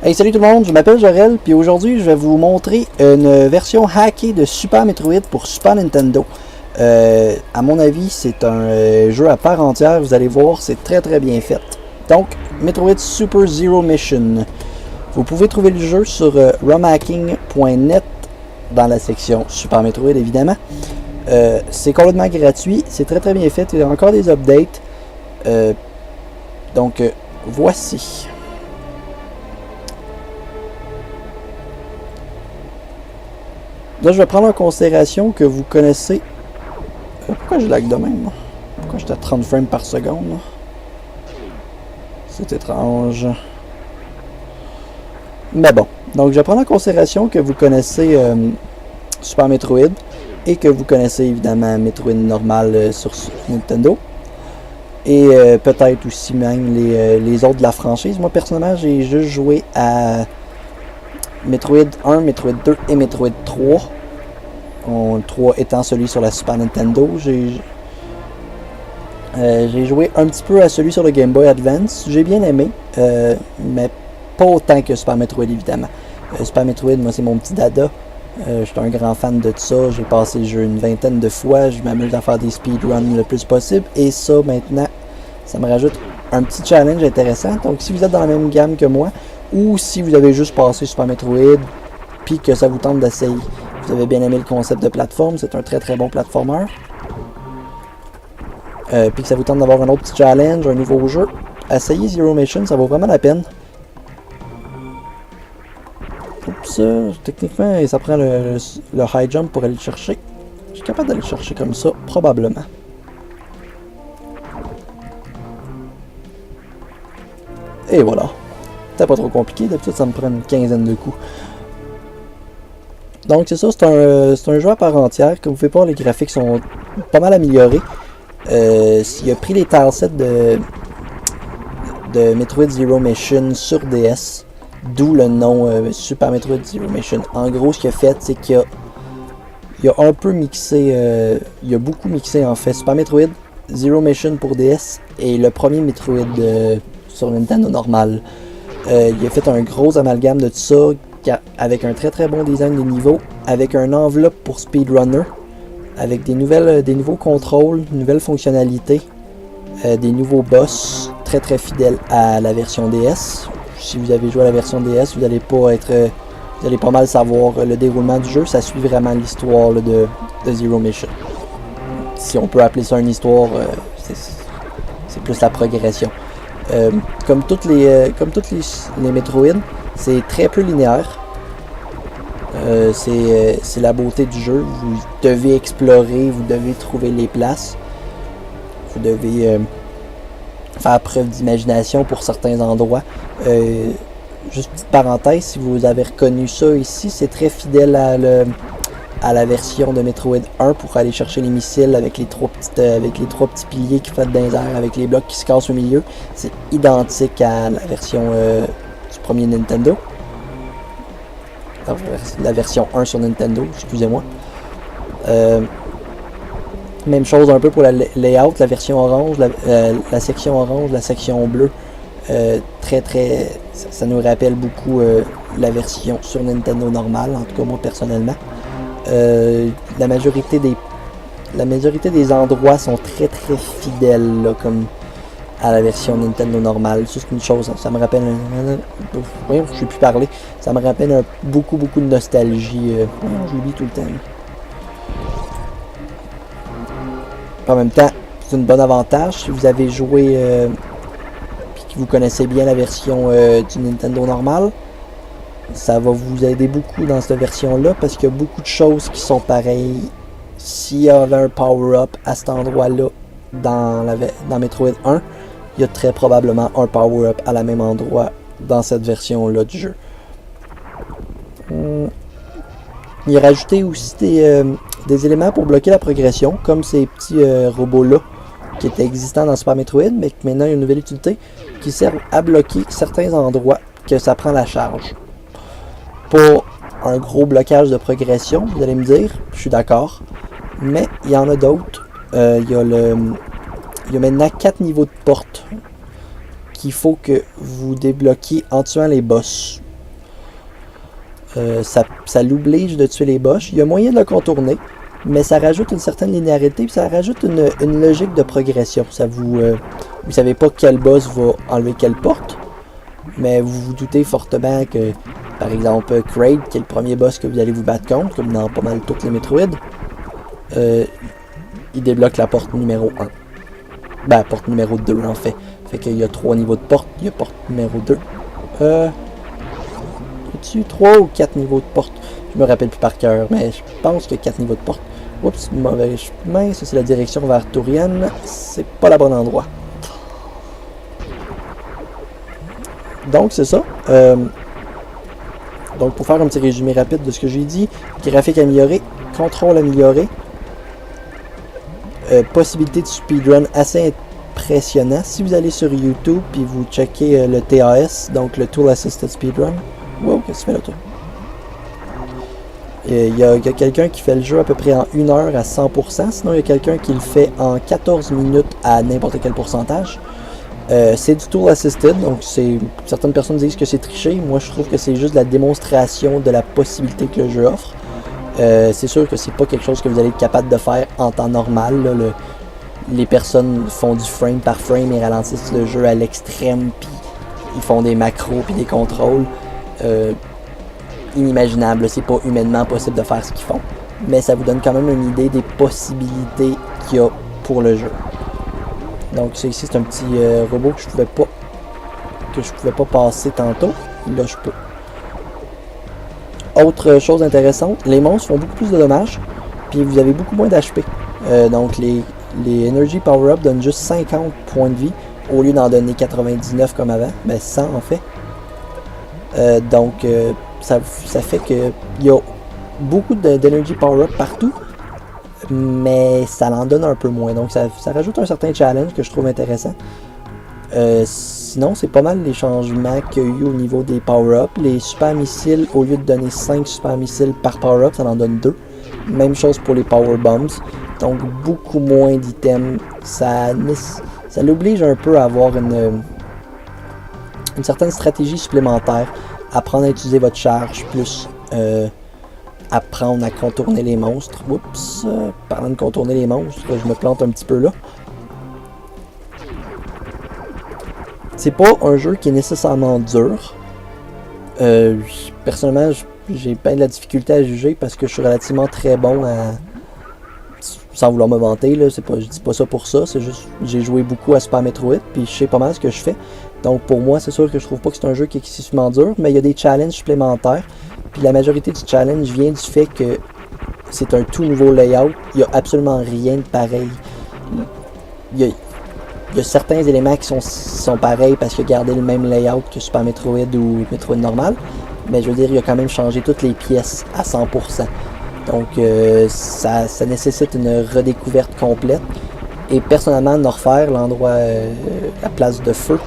Hey, salut tout le monde, je m'appelle Jorel, puis aujourd'hui je vais vous montrer une version hackée de Super Metroid pour Super Nintendo. À mon avis, c'est un jeu à part entière, vous allez voir, c'est très bien fait. Donc, Metroid Super Zero Mission. Vous pouvez trouver le jeu sur romhacking.net dans la section Super Metroid évidemment. C'est complètement gratuit, c'est très bien fait, il y a encore des updates. Donc, voici. Là, je vais prendre en considération que vous connaissez... Pourquoi je lag de même? Pourquoi j'étais à 30 frames par seconde? C'est étrange. Mais bon. Donc, je vais prendre en considération que vous connaissez Super Metroid et que vous connaissez évidemment Metroid normal sur Nintendo. Et peut-être aussi même les autres de la franchise. Moi, personnellement, j'ai juste joué à Metroid 1, Metroid 2 et Metroid 3. Le 3 étant celui sur la Super Nintendo. J'ai joué un petit peu à celui sur le Game Boy Advance. J'ai bien aimé, mais pas autant que Super Metroid évidemment. Super Metroid, moi c'est mon petit dada. Je suis un grand fan de tout ça. J'ai passé le jeu une vingtaine de fois. Je m'amuse à faire des speedruns le plus possible. Et ça maintenant, ça me rajoute un petit challenge intéressant. Donc si vous êtes dans la même gamme que moi, ou si vous avez juste passé Super Metroid, puis que ça vous tente d'essayer, vous avez bien aimé le concept de plateforme, c'est un très bon platformer, puis que ça vous tente d'avoir un autre petit challenge, un nouveau jeu, essayez Zero Mission, ça vaut vraiment la peine. Oups, techniquement, ça prend le high jump pour aller le chercher. Je suis capable d'aller le chercher comme ça, probablement. Et voilà. C'était pas trop compliqué, d'habitude ça me prend une quinzaine de coups. Donc c'est ça, c'est un jeu à part entière. Comme vous pouvez voir, les graphiques sont pas mal améliorés. Il a pris les tilesets de Metroid Zero Mission sur DS, d'où le nom Super Metroid Zero Mission. En gros, ce qu'il a fait, c'est qu'il a un peu mixé, il a beaucoup mixé en fait Super Metroid, Zero Mission pour DS et le premier Metroid sur Nintendo normal. Il a fait un gros amalgame de tout ça, avec un très bon design des niveaux, avec un enveloppe pour speedrunner, avec des nouveaux contrôles, nouvelles fonctionnalités, des nouveaux boss, très fidèles à la version DS. Si vous avez joué à la version DS, vous allez pas mal savoir le déroulement du jeu. Ça suit vraiment l'histoire de Zero Mission. Si on peut appeler ça une histoire, c'est plus la progression. Comme toutes les Metroid, c'est très peu linéaire. C'est la beauté du jeu. Vous devez explorer, vous devez trouver les places. Vous devez faire preuve d'imagination pour certains endroits. Juste petite parenthèse, si vous avez reconnu ça ici, c'est très fidèle à la version de Metroid 1 pour aller chercher les missiles avec les trois petits piliers qui flottent dans les airs, avec les blocs qui se cassent au milieu. C'est identique à la version du premier Nintendo. La version 1 sur Nintendo, excusez-moi. Même chose un peu pour la layout, la version orange, la section orange, la section bleue. Ça nous rappelle beaucoup la version sur Nintendo normale, en tout cas moi personnellement. La majorité des endroits sont très fidèles là, comme à la version Nintendo normale. C'est une chose, ça me rappelle je ne sais plus parler. Ça me rappelle beaucoup de nostalgie. J'oublie tout le temps. En même temps, c'est un bon avantage si vous avez joué et que vous connaissez bien la version du Nintendo normal. Ça va vous aider beaucoup dans cette version-là parce qu'il y a beaucoup de choses qui sont pareilles. S'il y avait un power-up à cet endroit-là dans Metroid 1, il y a très probablement un power-up à la même endroit dans cette version-là du jeu. Il a rajouté aussi des éléments pour bloquer la progression, comme ces petits robots-là qui étaient existants dans Super Metroid, mais que maintenant il y a une nouvelle utilité qui sert à bloquer certains endroits que ça prend la charge. Pas un gros blocage de progression, vous allez me dire, je suis d'accord, mais il y en a d'autres. Il y a maintenant 4 niveaux de porte qu'il faut que vous débloquiez en tuant les boss. Ça l'oblige de tuer les boss. Il y a moyen de le contourner, mais ça rajoute une certaine linéarité, puis ça rajoute une logique de progression. Vous savez pas quel boss va enlever quelle porte, mais vous vous doutez fortement que, par exemple, Kraid, qui est le premier boss que vous allez vous battre contre, comme dans pas mal toutes les Metroid, il débloque la porte numéro 1. Ben, porte numéro 2 en fait. Fait qu'il y a 3 niveaux de porte. Il y a porte numéro 2. Y a-tu 3 ou 4 niveaux de porte? Je me rappelle plus par cœur, mais je pense qu'il y a 4 niveaux de porte. Oups, mauvais chemin. Ça, c'est la direction vers Tourian. C'est pas le bon endroit. Donc, c'est ça. Donc, pour faire un petit résumé rapide de ce que j'ai dit, graphique amélioré, contrôle amélioré, possibilité de speedrun assez impressionnant. Si vous allez sur YouTube et vous checkez le TAS, donc le Tool Assisted Speedrun, wow, qu'est-ce que tu fais là, toi? Il y a quelqu'un qui fait le jeu à peu près en 1 heure à 100%, sinon il y a quelqu'un qui le fait en 14 minutes à n'importe quel pourcentage. C'est du Tool Assisted, donc certaines personnes disent que c'est triché. Moi, je trouve que c'est juste la démonstration de la possibilité que le jeu offre. C'est sûr que c'est pas quelque chose que vous allez être capable de faire en temps normal. Là, les personnes font du frame par frame et ralentissent le jeu à l'extrême, puis ils font des macros puis des contrôles. Inimaginable, c'est pas humainement possible de faire ce qu'ils font. Mais ça vous donne quand même une idée des possibilités qu'il y a pour le jeu. Donc ça ici, c'est un petit robot que je pouvais pas passer tantôt. Là, je peux. Autre chose intéressante, les monstres font beaucoup plus de dommages, puis vous avez beaucoup moins d'HP. Donc les Energy Power-Up donnent juste 50 points de vie, au lieu d'en donner 99 comme avant, ben 100 en fait. Donc ça fait qu'il y a beaucoup d'Energy Power-Up partout, mais ça en donne un peu moins, donc ça rajoute un certain challenge que je trouve intéressant. Sinon, c'est pas mal les changements qu'il y a eu au niveau des power-up. Les super missiles, au lieu de donner 5 super missiles par power-up, ça en donne 2. Même chose pour les power bombs. Donc, beaucoup moins d'items. Ça l'oblige un peu à avoir une certaine stratégie supplémentaire. Apprendre à utiliser votre charge, plus apprendre à contourner les monstres. Oups, parlant de contourner les monstres, je me plante un petit peu là. C'est pas un jeu qui est nécessairement dur. Personnellement, j'ai pas de la difficulté à juger parce que je suis relativement très bon à... Sans vouloir me vanter, là, je dis pas ça pour ça, c'est juste j'ai joué beaucoup à Super Metroid, puis je sais pas mal ce que je fais. Donc pour moi, c'est sûr que je trouve pas que c'est un jeu qui est excessivement dur, mais il y a des challenges supplémentaires. Puis la majorité du challenge vient du fait que c'est un tout nouveau layout. Il y a absolument rien de pareil. Il y a certains éléments qui sont pareils parce qu'il a gardé le même layout que Super Metroid ou Metroid normal. Mais je veux dire, il a quand même changé toutes les pièces à 100%. Donc ça nécessite une redécouverte complète. Et personnellement, de refaire l'endroit, la place de feu,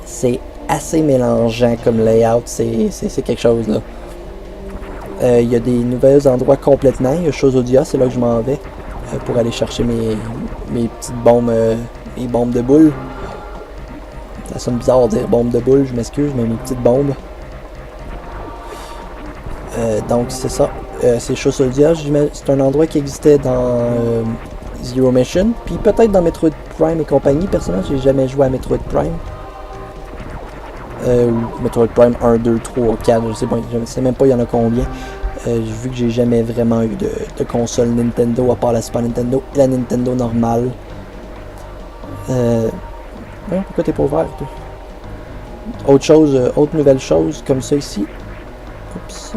c'est assez mélangeant comme layout. C'est quelque chose là. Il y a des nouveaux endroits complètement. Il y a Chozodia, c'est là que je m'en vais pour aller chercher mes petites bombes. Mes bombes de boules. Ça sonne bizarre de dire bombes de boules, je m'excuse, mais mes petites bombes. Donc c'est ça. C'est Chozodia. C'est un endroit qui existait dans Zero Mission. Puis peut-être dans Metroid Prime et compagnie. Personnellement, j'ai jamais joué à Metroid Prime. Ou Metroid Prime 1, 2, 3, 4. Je sais même pas il y en a combien. Vu que j'ai jamais vraiment eu de console Nintendo à part la Super Nintendo et la Nintendo normale. Pourquoi t'es pas ouvert, toi? Autre nouvelle chose comme ça ici. Oups.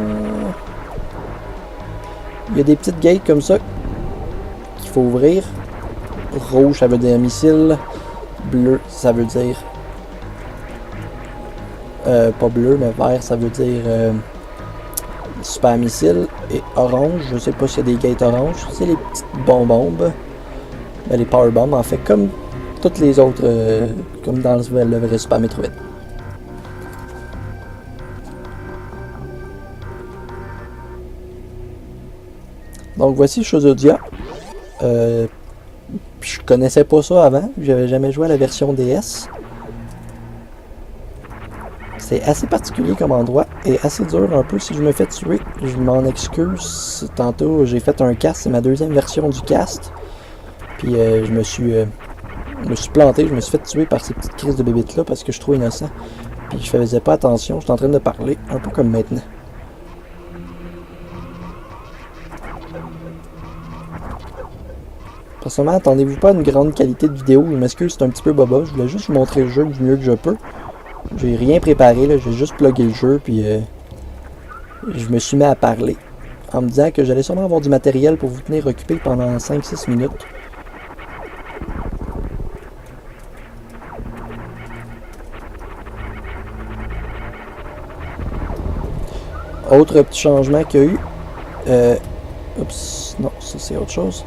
Il y a des petites gates comme ça qu'il faut ouvrir. Rouge, ça veut dire missile. Bleu, ça veut dire... pas bleu, mais vert, ça veut dire super missile. Et orange, je sais pas s'il y a des gates orange. C'est les petites bonbons. Les power bombs, en fait, comme toutes les autres, comme dans le vrai Super Metroid. Donc voici Chozodia. Je connaissais pas ça avant, j'avais jamais joué à la version DS. C'est assez particulier comme endroit et assez dur un peu si je me fais tuer. Je m'en excuse. Tantôt j'ai fait un cast, c'est ma deuxième version du cast. Puis je me suis planté, je me suis fait tuer par ces petites crises de bébites là parce que je suis trop innocent. Puis je faisais pas attention, j'étais en train de parler, un peu comme maintenant. Personnellement, attendez-vous pas à une grande qualité de vidéo, je m'excuse, c'est un petit peu boba, je voulais juste vous montrer le jeu du mieux que je peux. J'ai rien préparé, là, j'ai juste plugué le jeu, puis je me suis mis à parler, en me disant que j'allais sûrement avoir du matériel pour vous tenir occupé pendant 5-6 minutes. Autre petit changement qu'il y a eu, oups, non, ça c'est autre chose.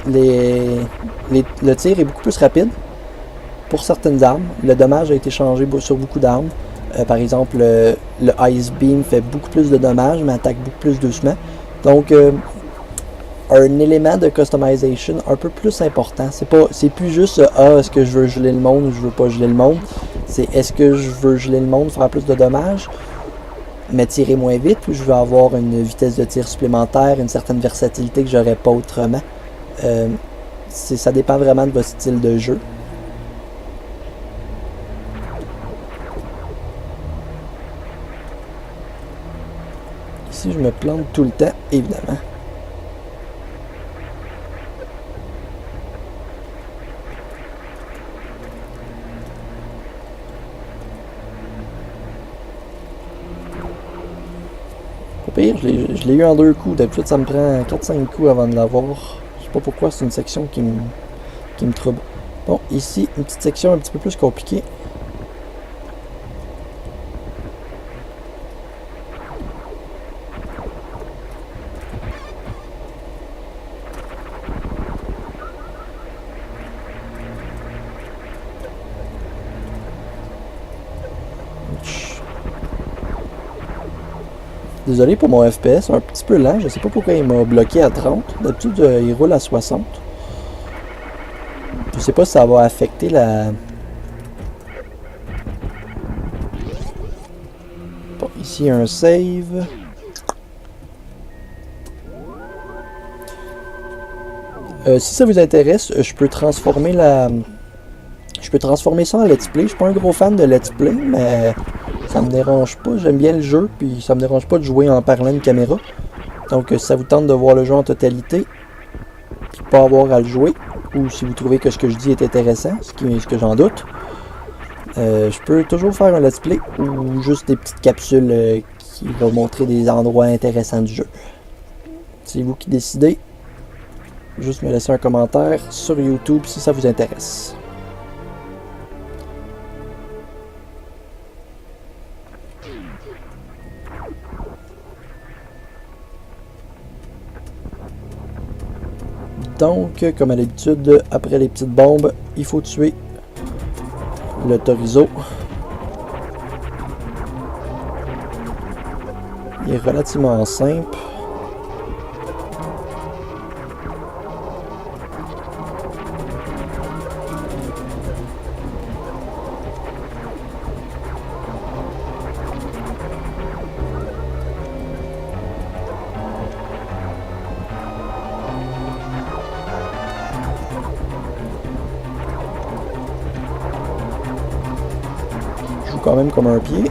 Le tir est beaucoup plus rapide pour certaines armes. Le dommage a été changé sur beaucoup d'armes. Par exemple, le Ice Beam fait beaucoup plus de dommages, mais attaque beaucoup plus doucement. Donc, un élément de customization un peu plus important. C'est plus juste est-ce que je veux geler le monde ou je veux pas geler le monde. C'est est-ce que je veux geler le monde, faire plus de dommages, mais tirer moins vite, ou je veux avoir une vitesse de tir supplémentaire, une certaine versatilité que j'aurais pas autrement. Ça dépend vraiment de votre style de jeu. Ici, je me plante tout le temps, évidemment. Au pire, je l'ai eu en 2 coups. D'habitude, ça me prend 4-5 coups avant de l'avoir. Je sais pas pourquoi, c'est une section qui me trouble. Bon, ici, une petite section un petit peu plus compliquée. Désolé pour mon FPS, un petit peu lent, je sais pas pourquoi il m'a bloqué à 30. D'habitude, il roule à 60. Je sais pas si ça va affecter la... Bon, ici un save. Si ça vous intéresse, je peux transformer ça en let's play. Je suis pas un gros fan de let's play, mais ça me dérange pas. J'aime bien le jeu, puis ça me dérange pas de jouer en parlant de caméra. Donc si ça vous tente de voir le jeu en totalité, puis pas avoir à le jouer, ou si vous trouvez que ce que je dis est intéressant, ce que j'en doute, je peux toujours faire un let's play ou juste des petites capsules qui vont montrer des endroits intéressants du jeu. C'est vous qui décidez. Juste me laisser un commentaire sur YouTube si ça vous intéresse. Donc, comme à l'habitude, après les petites bombes, il faut tuer le Torizo. Il est relativement simple. Quand même comme un pied.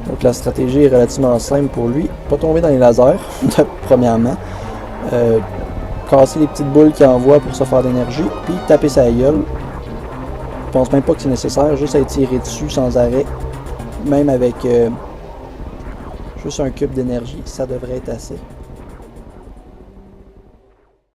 Donc la stratégie est relativement simple pour lui. Pas tomber dans les lasers, premièrement. Casser les petites boules qu'il envoie pour se faire d'énergie, puis taper sa gueule. Je pense même pas que c'est nécessaire, juste à tirer dessus sans arrêt. Même avec juste un cube d'énergie, ça devrait être assez.